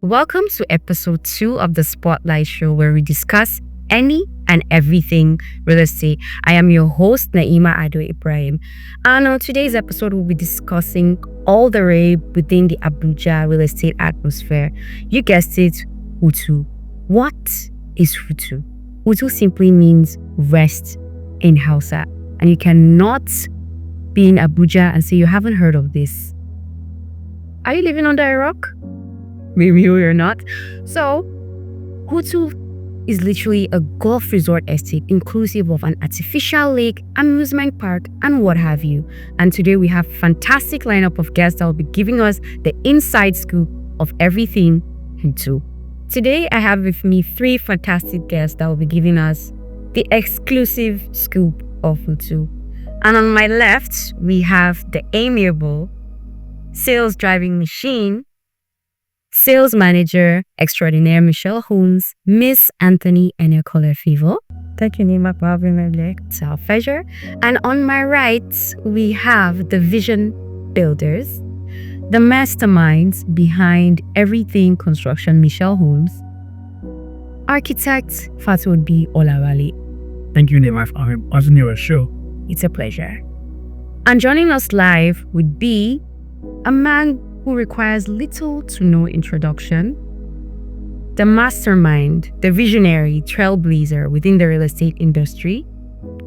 Welcome to episode 2 of the Spotlight Show, where we discuss any and everything real estate. I am your host, Naima Ado Ibrahim. And on today's episode, we'll be discussing all the rave within the Abuja real estate atmosphere. You guessed it, Hutu. What is Hutu? Hutu simply means rest in Hausa. And you cannot be in Abuja and say you haven't heard of this. Are you living under a rock? Maybe you're not. So, Hutu is literally a golf resort estate inclusive of an artificial lake, amusement park, and what have you. And today we have a fantastic lineup of guests that will be giving us the inside scoop of everything Hutu. Today I have with me 3 fantastic guests that will be giving us the exclusive scoop of Hutu. And on my left, we have the amiable sales driving machine, sales manager extraordinaire Mshel Homes, Miss Anthony Enekole Fivo. Thank you, Nima, for having me. It's our pleasure. And on my right, we have the vision builders, the masterminds behind everything construction, Mshel Homes, architect Fatwobi Olawale. Thank you, Nima, for having me on your show. It's a pleasure. And joining us live would be a man who requires little to no introduction, the mastermind, the visionary trailblazer within the real estate industry,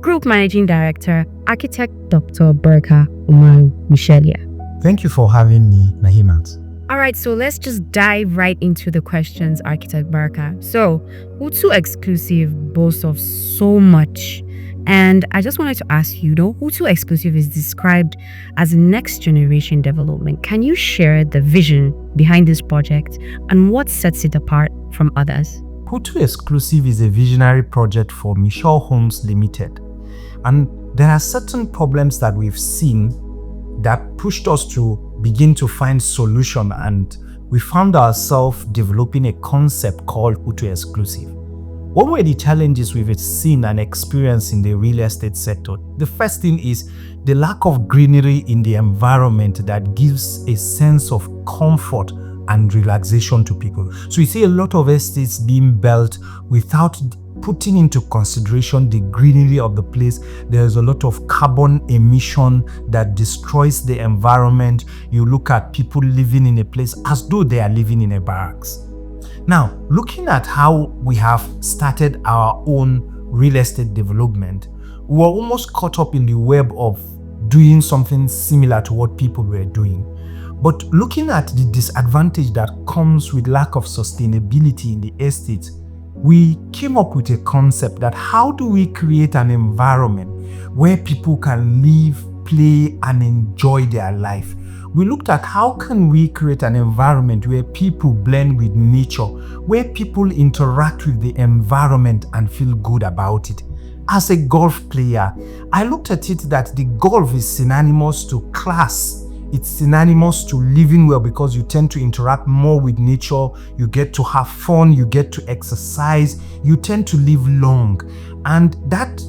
Group Managing Director, Architect Dr. Berka Umaru Michelia. Thank you for having me, Nahimat. All right, so let's just dive right into the questions, Architect Berka. So, Hutu Exclusive boasts of so much. And I just wanted to ask you, though, Hutu Exclusive is described as next generation development. Can you share the vision behind this project and what sets it apart from others? Hutu Exclusive is a visionary project for Mshel Homes Limited. And there are certain problems that we've seen that pushed us to begin to find solution, and we found ourselves developing a concept called Hutu Exclusive. What were the challenges we've seen and experienced in the real estate sector? The first thing is the lack of greenery in the environment that gives a sense of comfort and relaxation to people. So you see a lot of estates being built without putting into consideration the greenery of the place. There's a lot of carbon emission that destroys the environment. You look at people living in a place as though they are living in a barracks. Now, looking at how we have started our own real estate development, we were almost caught up in the web of doing something similar to what people were doing. But looking at the disadvantage that comes with lack of sustainability in the estate, we came up with a concept that how do we create an environment where people can live, play, and enjoy their life. We looked at how can we create an environment where people blend with nature, where people interact with the environment and feel good about it. As a golf player, I looked at it that the golf is synonymous to class. It's synonymous to living well because you tend to interact more with nature, you get to have fun, you get to exercise, you tend to live long. And that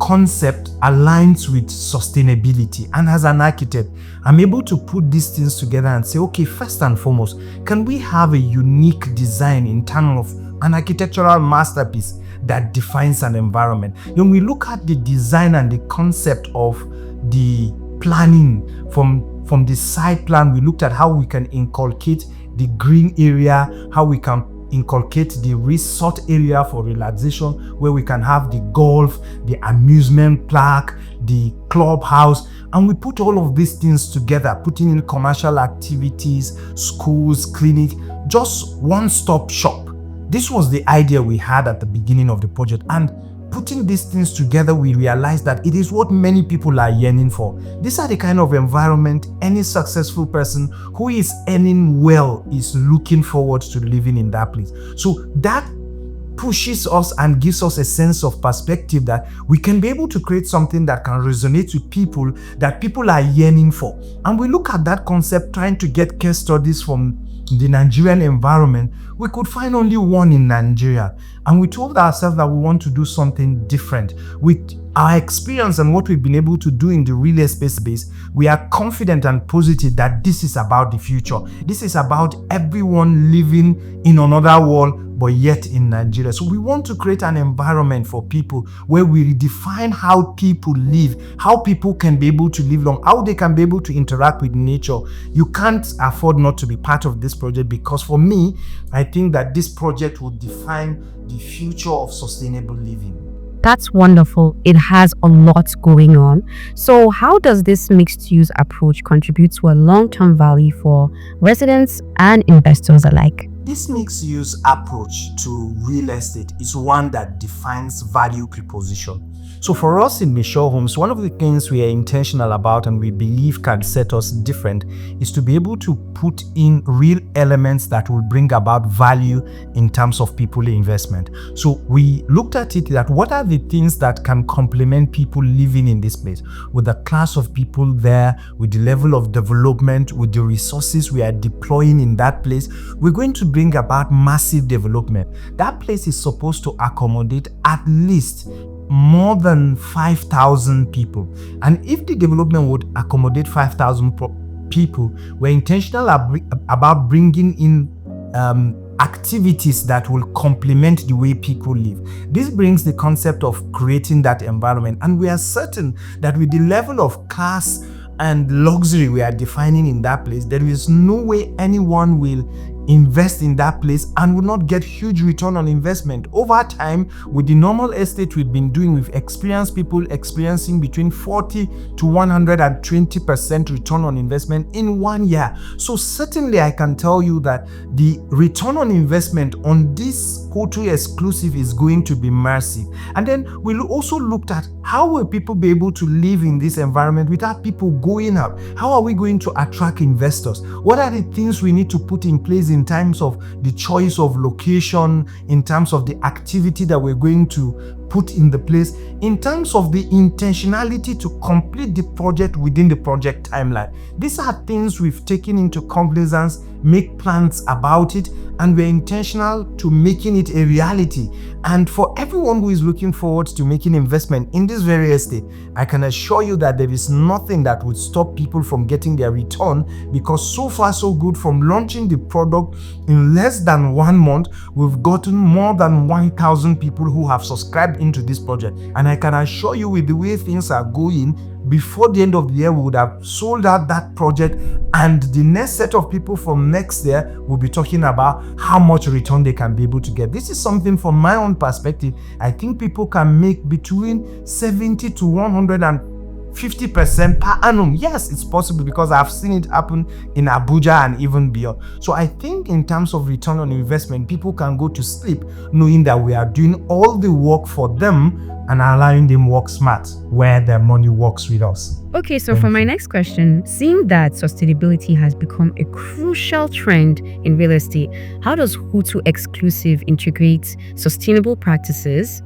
concept aligns with sustainability. And as an architect, I'm able to put these things together and say, okay, first and foremost, can we have a unique design in terms of an architectural masterpiece that defines an environment? When we look at the design and the concept of the planning from the side plan, we looked at how we can inculcate the green area, how we can inculcate the resort area for relaxation, where we can have the golf, the amusement park, the clubhouse, and we put all of these things together, putting in commercial activities, schools, clinic, just one-stop shop. This was the idea we had at the beginning of the project, and putting these things together, we realized that it is what many people are yearning for. These are the kind of environment any successful person who is earning well is looking forward to living in that place. So that pushes us and gives us a sense of perspective that we can be able to create something that can resonate with people, that people are yearning for. And we look at that concept, trying to get case studies from the Nigerian environment. We could find only one in Nigeria, and we told ourselves that we want to do something different. We our experience and what we've been able to do in the real estate space, we are confident and positive that this is about the future. This is about everyone living in another world, but yet in Nigeria. So we want to create an environment for people where we redefine how people live, how people can be able to live long, how they can be able to interact with nature. You can't afford not to be part of this project, because for me, I think that this project will define the future of sustainable living. That's wonderful. It has a lot going on. So how does this mixed-use approach contribute to a long-term value for residents and investors alike? This mixed-use approach to real estate is one that defines value proposition. So for us in Mshel Homes, one of the things we are intentional about and we believe can set us different is to be able to put in real elements that will bring about value in terms of people investment. So we looked at it that what are the things that can complement people living in this place, with the class of people there, with the level of development, with the resources we are deploying in that place. We're going to bring about massive development. That place is supposed to accommodate at least more than 5,000 people. And if the development would accommodate 5,000 people, we're intentional about bringing in activities that will complement the way people live. This brings the concept of creating that environment. And we are certain that with the level of class and luxury we are defining in that place, there is no way anyone will invest in that place and will not get huge return on investment. Over time, with the normal estate we've been doing, we've experienced people experiencing between 40 to 120% return on investment in 1 year. So certainly I can tell you that the return on investment on this Hutu Exclusive is going to be massive. And then we also looked at how will people be able to live in this environment without people going up? How are we going to attract investors? What are the things we need to put in place in terms of the choice of location, in terms of the activity that we're going to put in the place, in terms of the intentionality to complete the project within the project timeline? These are things we've taken into cognizance, make plans about it, and we're intentional to making it a reality. And for everyone who is looking forward to making investment in this very estate, I can assure you that there is nothing that would stop people from getting their return, because so far so good. From launching the product in less than 1 month, we've gotten more than 1,000 people who have subscribed into this project. And I can assure you, with the way things are going, before the end of the year, we would have sold out that project, and the next set of people from next year will be talking about how much return they can be able to get. This is something, from my own perspective, I think people can make between 70 to 150% per annum. Yes, it's possible, because I've seen it happen in Abuja and even beyond. So I think in terms of return on investment, people can go to sleep knowing that we are doing all the work for them and allowing them work smart where their money works with us. Okay, so for my next question, seeing that sustainability has become a crucial trend in real estate, how does Hutu Exclusive integrate sustainable practices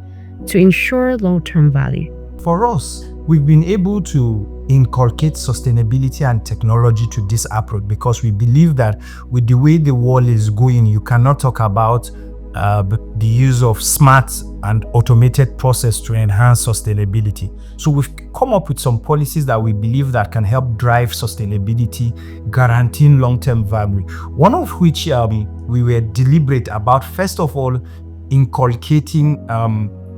to ensure long-term value? For us, we've been able to inculcate sustainability and technology to this approach, because we believe that with the way the world is going, you cannot talk about the use of smart and automated process to enhance sustainability. So we've come up with some policies that we believe that can help drive sustainability, guaranteeing long-term value. One of which we were deliberate about, first of all, inculcating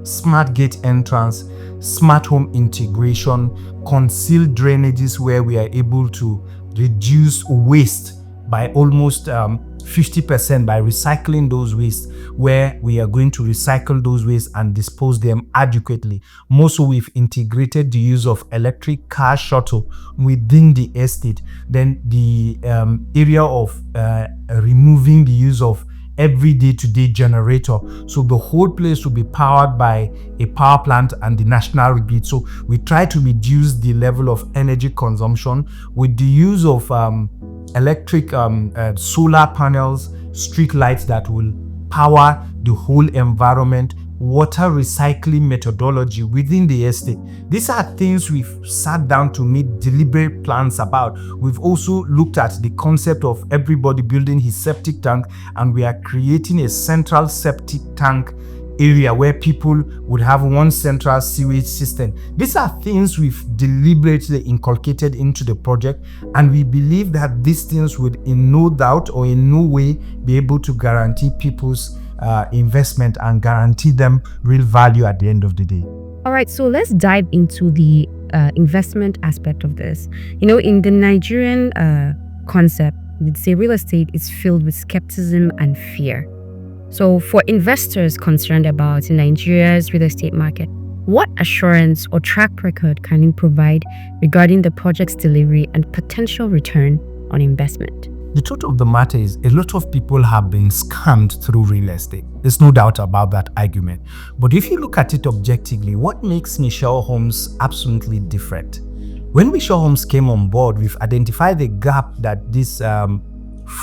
smart gate entrance, smart home integration, concealed drainages where we are able to reduce waste by almost 50% by recycling those wastes, where we are going to recycle those wastes and dispose them adequately. More so, we've integrated the use of electric car shuttle within the estate. Then the area of removing the use of every day-to-day generator, so the whole place will be powered by a power plant and the national grid. So we try to reduce the level of energy consumption with the use of electric solar panels, street lights that will power the whole environment, water recycling methodology within the estate. These are things we've sat down to make deliberate plans about. We've also looked at the concept of everybody building his septic tank, and we are creating a central septic tank area where people would have one central sewage system. These are things we've deliberately inculcated into the project, and we believe that these things would in no doubt or in no way be able to guarantee people's investment and guarantee them real value at the end of the day. All right, so let's dive into the investment aspect of this. In the Nigerian concept, we'd say real estate is filled with skepticism and fear. So for investors concerned about Nigeria's real estate market, what assurance or track record can you provide regarding the project's delivery and potential return on investment? The truth of the matter is a lot of people have been scammed through real estate. There's no doubt about that argument. But if you look at it objectively, what makes Mshel Homes absolutely different? When Mshel Homes came on board, we've identified the gap that this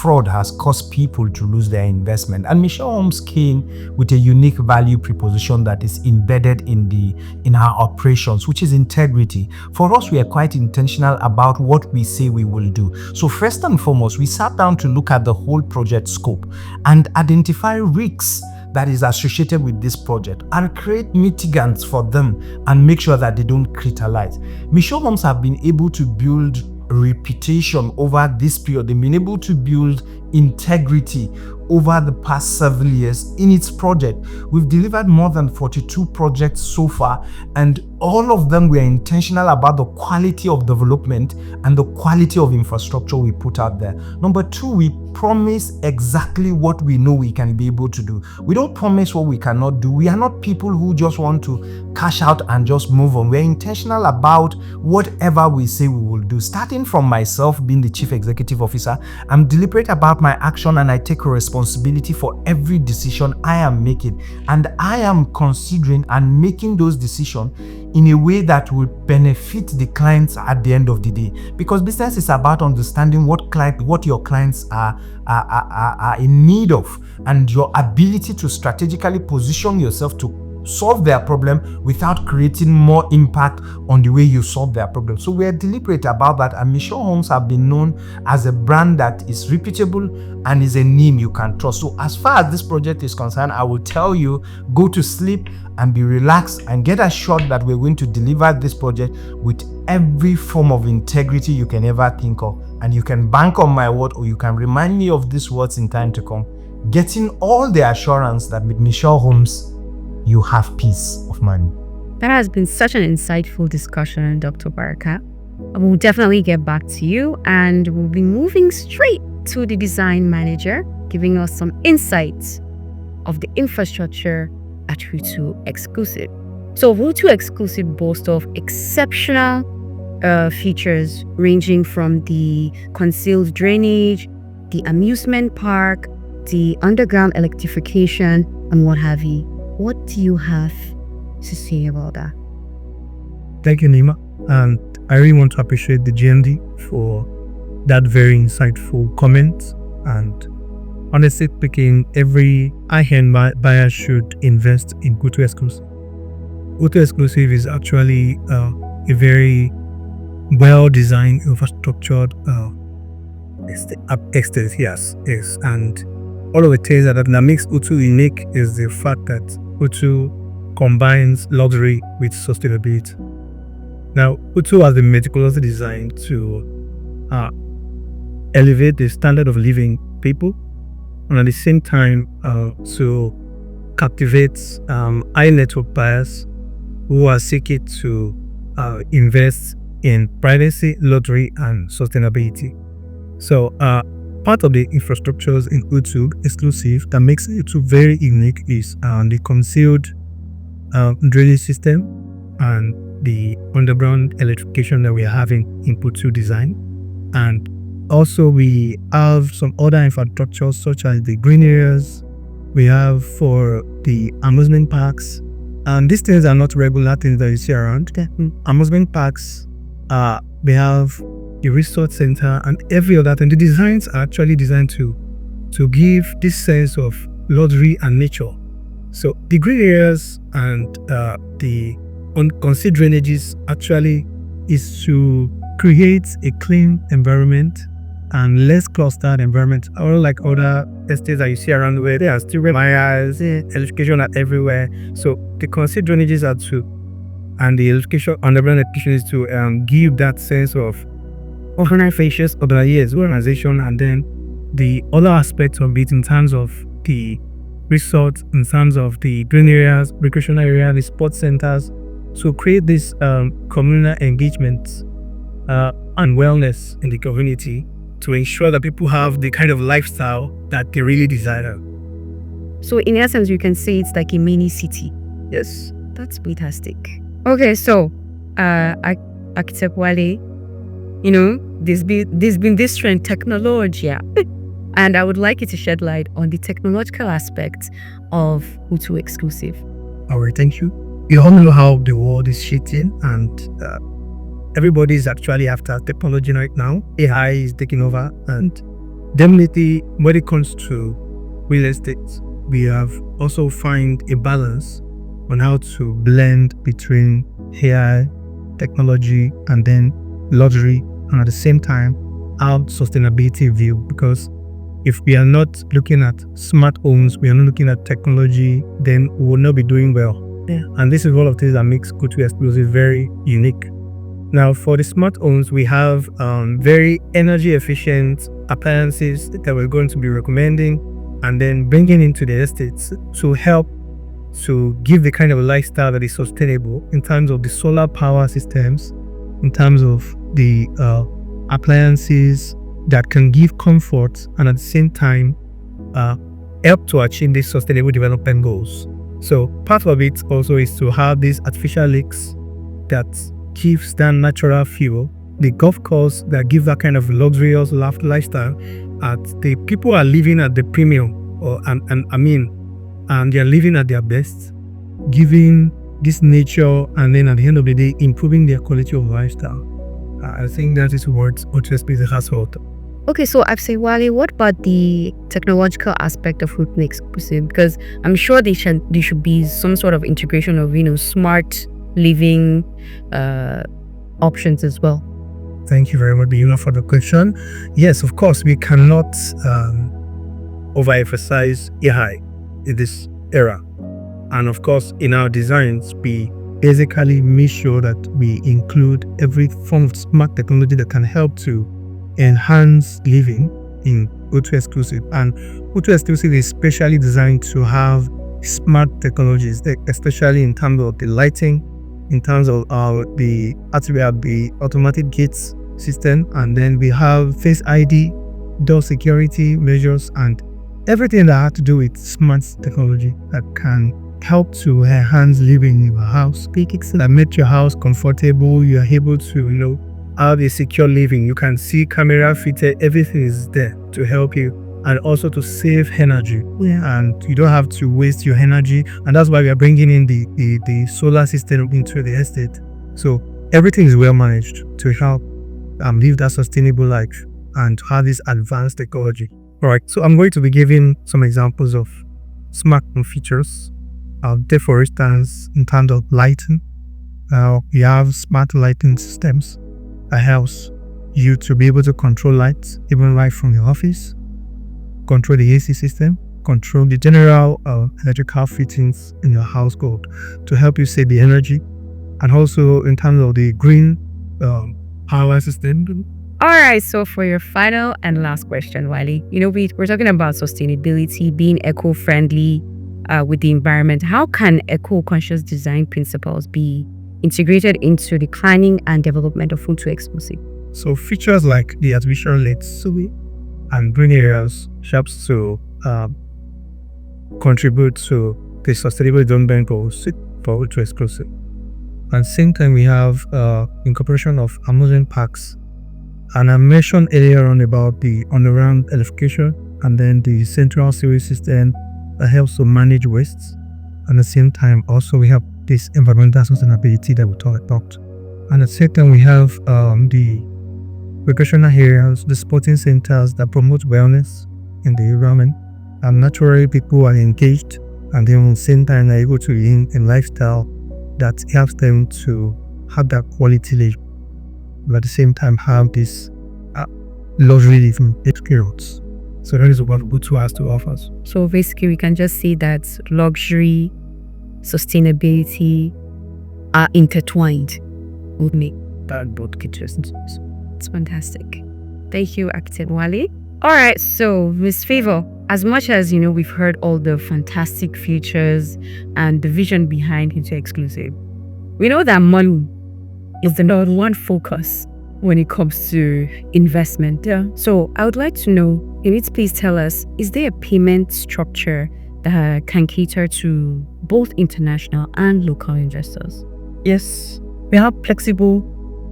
fraud has caused people to lose their investment. And Mshel Homes came with a unique value proposition that is embedded in our operations, which is integrity. For us, we are quite intentional about what we say we will do. So first and foremost, we sat down to look at the whole project scope and identify risks that is associated with this project and create mitigants for them and make sure that they don't crystallize. Mshel Homes have been able to build reputation over this period. They've been able to build integrity over the past 7 years in its project. We've delivered more than 42 projects so far, and all of them were intentional about the quality of development and the quality of infrastructure we put out there. Number two, we promise exactly what we know we can be able to do. We don't promise what we cannot do. We are not people who just want to cash out and just move on. We're intentional about whatever we say we will do. Starting from myself being the chief executive officer, I'm deliberate about my action and I take responsibility for every decision I am making, and I am considering and making those decisions in a way that will benefit the clients at the end of the day, because business is about understanding what your clients are in need of, and your ability to strategically position yourself to solve their problem without creating more impact on the way you solve their problem. So we are deliberate about that, and Mshel Homes have been known as a brand that is reputable and is a name you can trust. So as far as this project is concerned, I will tell you, go to sleep and be relaxed and get assured that we're going to deliver this project with every form of integrity you can ever think of. And you can bank on my word, or you can remind me of these words in time to come, getting all the assurance that with Mshel Homes you have peace of mind. That has been such an insightful discussion, Dr. Baraka. We'll definitely get back to you, and we'll be moving straight to the design manager, giving us some insights of the infrastructure at Hutu Exclusive. So Hutu Exclusive boasts of exceptional features ranging from the concealed drainage, the amusement park, the underground electrification, and what have you. What do you have to say about that? Thank you, Nima. And I really want to appreciate the GMD for that very insightful comment. And honestly speaking, every high-end buyer should invest in Hutu Exclusive. Hutu Exclusive is actually a very well-designed, infrastructured estate. Yes. And all of the things that makes Hutu unique is the fact that Hutu combines luxury with sustainability. Now, Hutu has been meticulously designed to elevate the standard of living people, and at the same time to captivate high network buyers who are seeking to invest in privacy, luxury, and sustainability. So, part of the infrastructures in Hutu Exclusive that makes Hutu very unique is the concealed drainage system and the underground electrification that we are having in Hutu design. And also we have some other infrastructures such as the green areas we have for the amusement parks. And these things are not regular things that you see around. Amusement parks, we have the resort center and every other thing. The designs are actually designed to give this sense of luxury and nature. So the green areas and the concealed drainages actually is to create a clean environment and less clustered environment. Like other estates that you see around the way, there are still wires, electrification are everywhere. So the concept drainages are to, and the electrification, underground electrification is to give that sense of organization, and then the other aspects of it in terms of the resorts, in terms of the green areas, recreational area, the sports centers, to create this communal engagement and wellness in the community to ensure that people have the kind of lifestyle that they really desire. So in essence, you can say it's like a mini city. Yes. That's fantastic. Okay, so Architect Wale, there's been this trend, technology, and I would like you to shed light on the technological aspect of Hutu Exclusive. All right, thank you. We all know how the world is shifting, and everybody is actually after technology right now. AI is taking over, and definitely when it comes to real estate, we have also find a balance on how to blend between AI, technology, and then luxury, and at the same time, our sustainability view. Because if we are not looking at smart homes, we are not looking at technology, then we will not be doing well. Yeah. And this is one of the things that makes Hutu Exclusive very unique. Now, for the smart homes, we have very energy efficient appliances that we're going to be recommending and then bringing into the estates to help to give the kind of lifestyle that is sustainable in terms of the solar power systems, in terms of the appliances that can give comfort and at the same time help to achieve these sustainable development goals. So part of it also is to have these artificial lakes that gives that natural fuel, the golf course that give that kind of luxurious lifestyle. The people are living at the premium, and they're living at their best, giving this nature, and then at the end of the day, improving their quality of lifestyle. I think that is what Hutu Exclusive has hold. Okay, so Abse Wale, what about the technological aspect of Hutu Exclusive? Because I'm sure there should be some sort of integration of smart living options as well. Thank you very much, Biyuna, for the question. Yes, of course, we cannot overemphasize AI in this era. And of course, in our designs, we basically make sure that we include every form of smart technology that can help to enhance living in Hutu Exclusive. And Hutu Exclusive is specially designed to have smart technologies, especially in terms of the lighting, in terms of the automatic gates system, and then we have Face ID, door security measures, and everything that has to do with smart technology that can help to enhance living in your house, that make your house comfortable. You are able to have a secure living. You can see camera fitted, everything is there to help you, and also to save energy. Yeah. And you don't have to waste your energy, and that's why we are bringing in the solar system into the estate. So everything is well managed to help live that sustainable life and to have this advanced technology. All right, so I'm going to be giving some examples of smart home features. For instance, in terms of lighting, we have smart lighting systems that helps you to be able to control lights even right from your office, control the AC system, control the general electrical fittings in your household to help you save the energy, and also in terms of the green power system. All right, so for your final and last question, Wale, we're talking about sustainability, being eco-friendly with the environment. How can eco-conscious design principles be integrated into the planning and development of Hutu Exclusive? So features like the artificial lights and green areas helps to contribute to the sustainable development goals for Hutu Exclusive. At the same time, we have incorporation of amusement parks. And I mentioned earlier on about the underground electrification and then the central sewage system that helps to manage wastes. At the same time, also we have this environmental sustainability that we talked about. And at the same time, we have the recreational areas, the sporting centers that promote wellness in the environment. And naturally, people are engaged, and then at the same time, they're able to live a lifestyle that helps them to have that quality life, but at the same time have this luxury living experience. So that is what Hutu has to offer us. So basically, we can just say that luxury, sustainability are intertwined. Would make that both kitchens. It's fantastic. Thank you, Active Wale. All right, so Miss Favor, as much as we've heard all the fantastic features and the vision behind Hutu Exclusive, we know that money is the number one focus when it comes to investment. Yeah. So I would like to know, please tell us, is there a payment structure that can cater to both international and local investors? Yes, we have flexible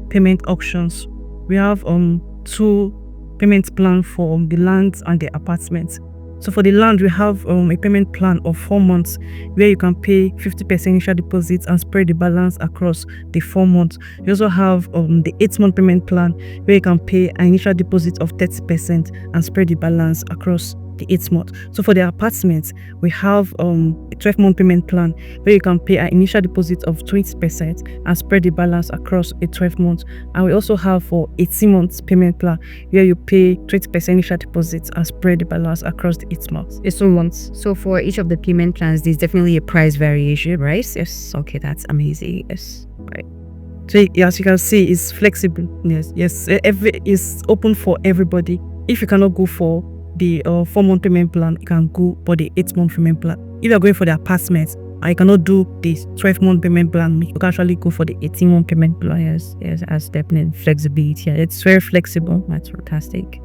payment options. We have 2 payment plan for the land and the apartments. So for the land, we have a payment plan of 4 months where you can pay 50% initial deposit and spread the balance across the 4 months. You also have the 8-month payment plan where you can pay an initial deposit of 30% and spread the balance across the 8 months. So for the apartments, we have a 12-month payment plan where you can pay an initial deposit of 20% and spread the balance across a 12 months. And we also have for 18 months payment plan where you pay 20% initial deposit and spread the balance across the 8 months. 8 months. So for each of the payment plans, there's definitely a price variation, right? Yes. Okay, that's amazing. Yes. Right. So as you can see, it's flexible. Yes. It's open for everybody. If you cannot go for the 4-month payment plan, you can go for the 8-month payment plan. If you are going for the apartment and you cannot do this 12-month payment plan, you can actually go for the 18-month payment plan. Yes, as definite flexibility. Yeah, it's very flexible. That's fantastic.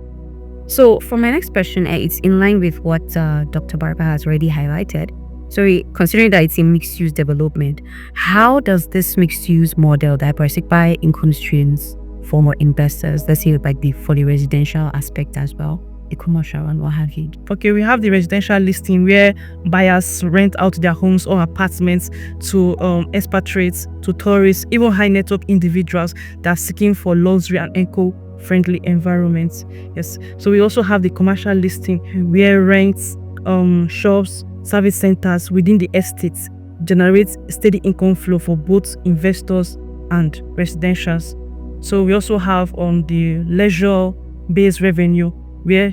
So for my next question, it's in line with what Dr. Barber has already highlighted. So considering that it's a mixed-use development, how does this mixed-use model diversify income streams for more investors? Let's say for the residential aspect as well, the commercial and what have you. Okay, we have the residential listing where buyers rent out their homes or apartments to expatriates, to tourists, even high net worth individuals that are seeking for luxury and eco-friendly environments. Yes. So we also have the commercial listing where rents, shops, service centers within the estates generate steady income flow for both investors and residentials. So we also have the leisure-based revenue where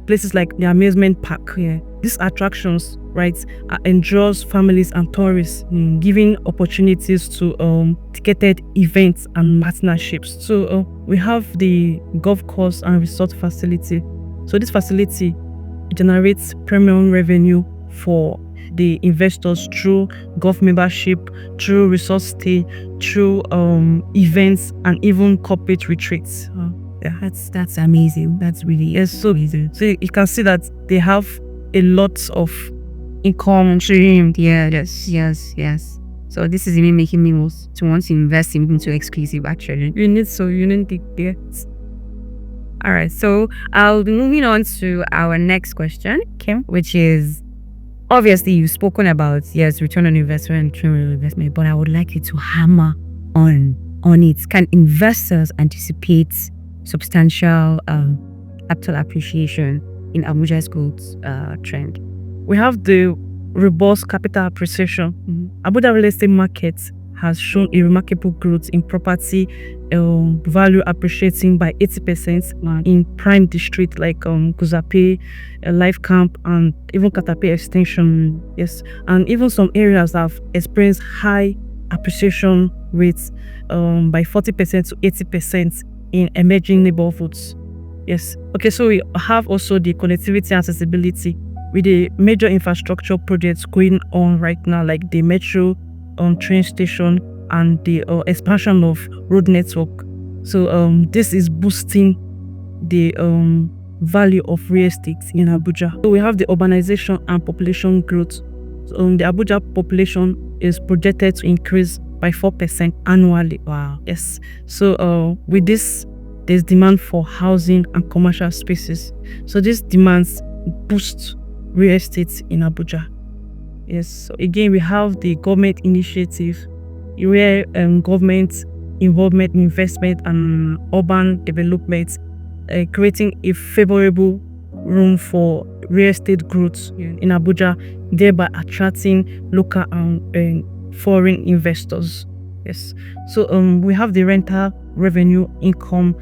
places like the amusement park, these attractions, right, enjoys families and tourists, giving opportunities to ticketed events and partnerships. So we have the golf course and resort facility. So this facility generates premium revenue for the investors through golf membership, through resort stay, through events and even corporate retreats. Yeah, that's amazing. That's really so easy. So you can see that they have a lot of income stream. Yeah, yes. So this is even making me want to invest into Exclusive. Actually, you need to get. All right, so I'll be moving on to our next question, Kim, which is obviously you've spoken about return on investment and return on investment, but I would like you to hammer on it. Can investors anticipate substantial capital appreciation in Abuja's growth trend? We have the robust capital appreciation. Abuja real estate market has shown a remarkable growth in property value appreciating by 80% in prime district like Guzape, Life Camp, and even Katape Extension. Yes, and even some areas have experienced high appreciation rates by 40% to 80% in emerging neighborhoods. Yes. Okay, so we have also the connectivity and accessibility with the major infrastructure projects going on right now, like the metro train station and the expansion of road network. So this is boosting the value of real estate in Abuja. So we have the urbanization and population growth. So, the Abuja population is projected to increase by 4% annually. Wow. Yes. So with this, there's demand for housing and commercial spaces. So these demands boost real estate in Abuja. Yes. So again, we have the government initiative where government involvement in investment and urban development, creating a favorable room for real estate growth in Abuja, thereby attracting local and foreign investors. Yes. So we have the rental revenue income,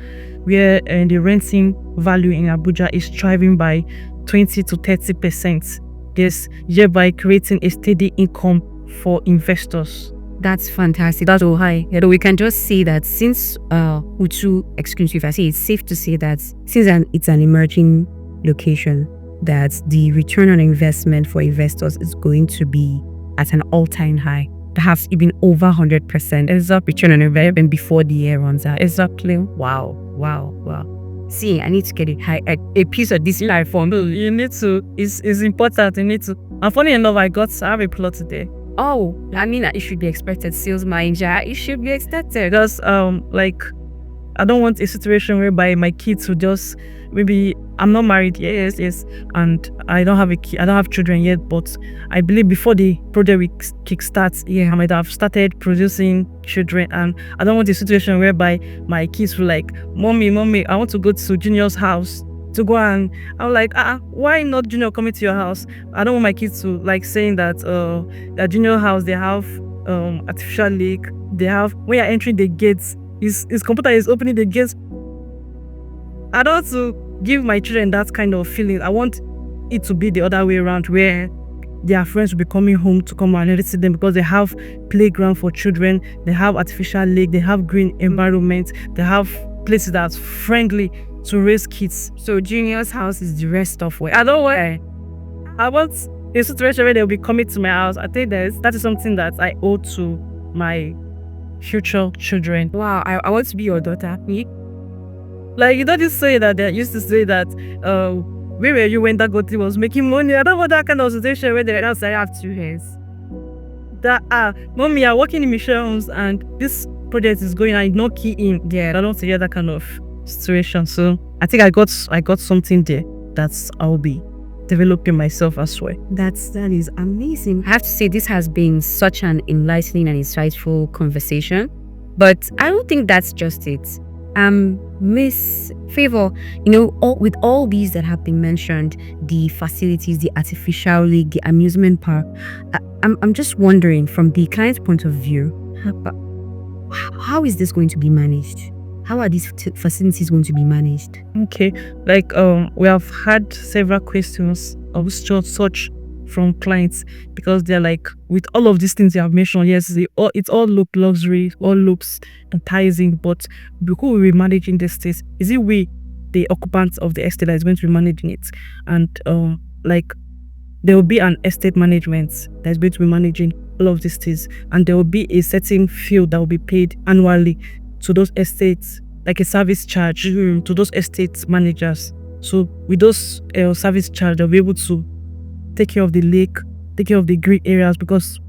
where the renting value in Abuja is thriving by 20 to 30%. Yes, thereby creating a steady income for investors. That's fantastic. That's so high. We can just say that since Hutu Exclusive, I say it's safe to say that since it's an emerging location, that the return on investment for investors is going to be at an all-time high. Perhaps even over 100%. It's up return on investment before the year runs out. Exactly. Wow. See, I need to get a piece of this life for me. You need to. It's important. You need to. And funny enough, I have a plot today. Oh, I mean, it should be expected. Sales manager, it should be expected. Because I don't want a situation whereby my kids will just, maybe I'm not married, yes, and I don't have I don't have children yet, but I believe before the project kickstarts, I might have started producing children, and I don't want a situation whereby my kids will like, mommy, I want to go to Junior's house to go, and I'm like, why not Junior coming to your house? I don't want my kids to like saying that at Junior house they have artificial lake, they have, when you're entering the gates, his computer is opening the gates. I don't want to give my children that kind of feeling. I want it to be the other way around, where their friends will be coming home to come and visit them, because they have playground for children, they have artificial lake, they have green environment, they have places that's friendly to raise kids. So Junior's house is the rest of where I don't want. I want a situation where they'll be coming to my house. I think that is something that I owe to my future children. Wow, I want to be your daughter. Like, you don't just say that. They used to say that, where were you when Dangote was making money? I don't want that kind of situation where they don't say I have 2 hands. That mommy, I'm working in Mshel Homes and this project is going and not key in. Yeah, I don't hear that kind of situation. So I think I got something there that I'll be developing myself as well. That is amazing. I have to say, this has been such an enlightening and insightful conversation, but I don't think that's just it. Miss Favor, with all these that have been mentioned, the facilities, the artificial lake, the amusement park, I'm just wondering, from the client's point of view, how is this going to be managed? How are these facilities going to be managed? Okay, we have had several questions of such from clients, because they're like, with all of these things you have mentioned, yes, it all look luxury, all looks enticing, but who will be managing the estate? Is it we, the occupants of the estate, that is going to be managing it? And there will be an estate management that is going to be managing all of these things, and there will be a certain fee that will be paid annually to those estates, like a service charge to those estate managers. So with those service charge, they'll be able to take care of the lake, take care of the green areas, because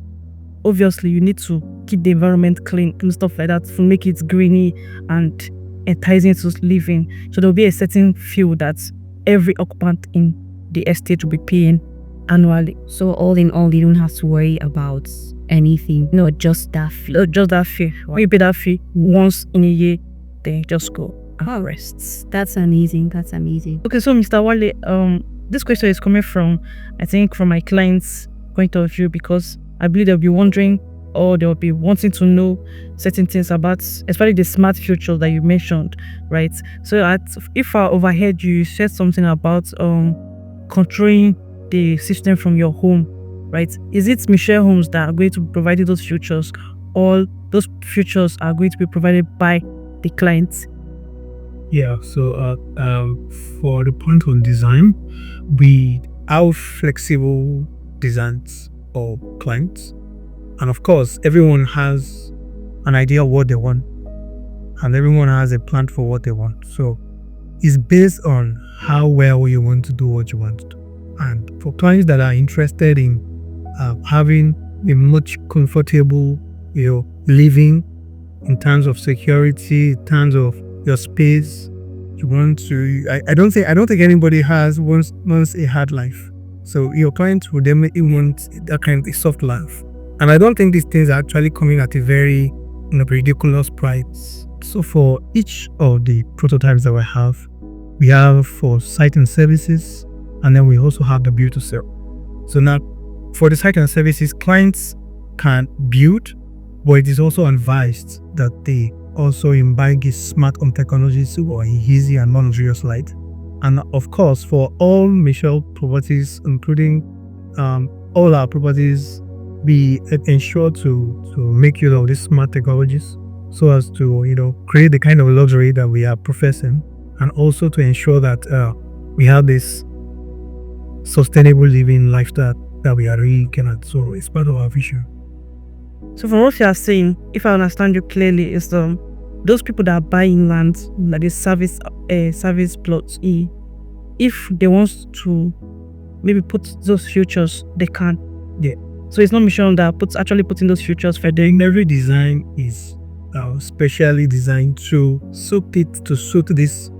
obviously you need to keep the environment clean and stuff like that to make it greeny and enticing to live in. So there'll be a certain fee that every occupant in the estate will be paying annually. So all in all, you don't have to worry about anything. No, just that fee. Just that fee. When you pay that fee once in a year, then just go and rest. That's amazing. Okay, so Mr. Wale, this question is coming from, I think, from my client's point of view, because I believe they'll be wondering, or they'll be wanting to know certain things about, especially the smart future that you mentioned, right? So if I overheard you said something about controlling the system from your home, right? Is it Mshel Homes that are going to provide those features, or those features are going to be provided by the clients? Yeah, so for the point on design, we have flexible designs for clients, and of course everyone has an idea of what they want, and everyone has a plan for what they want. So it's based on how well you want to do what you want to do. And for clients that are interested in having a much comfortable living, in terms of security, in terms of your space, you want to, I don't think anybody wants a hard life. So your clients would definitely want that kind of a soft life. And I don't think these things are actually coming at a very ridiculous price. So for each of the prototypes that we have for site and services, and then we also have the build to sell. So now for the site and services, clients can build But it is also advised that they also imbibe these smart home technologies or easy and non-luxurious light. And of course, for all Mshel properties, including all our properties, we ensure to make use of these smart technologies so as to create the kind of luxury that we are professing, and also to ensure that we have this sustainable living lifestyle that we are really looking at. So it's part of our vision. So from what you are saying, if I understand you clearly, is those people that are buying land, like the service plots, if they want to maybe put those futures, they can. Yeah. So it's not Mshel that actually putting those futures for them. Every design is specially designed to suit this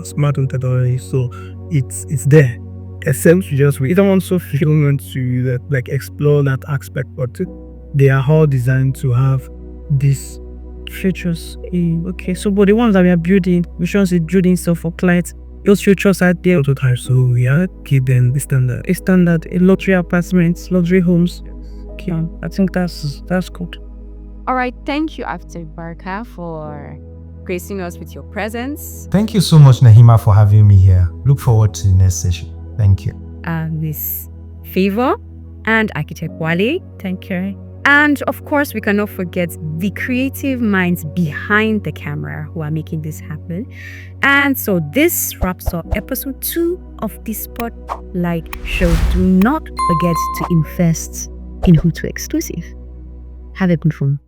smart home technology. So it's there. Except we don't want to feel to explore that aspect, but they are all designed to have these features. Okay, so but the ones that we are building, Mshel is building for clients, those features are there. Prototypes, so we are keep them the standard. A standard, a luxury apartments, luxury homes. Okay, I think that's good. All right, thank you, After Barka, for gracing us with your presence. Thank you so much, Nahima, for having me here. Look forward to the next session. Thank you. Miss Favor and Architect Wale. Thank you. And of course, we cannot forget the creative minds behind the camera who are making this happen. And so this wraps up episode 2 of the Spotlight Show. Do not forget to invest in Hutu Exclusive. Have a good one.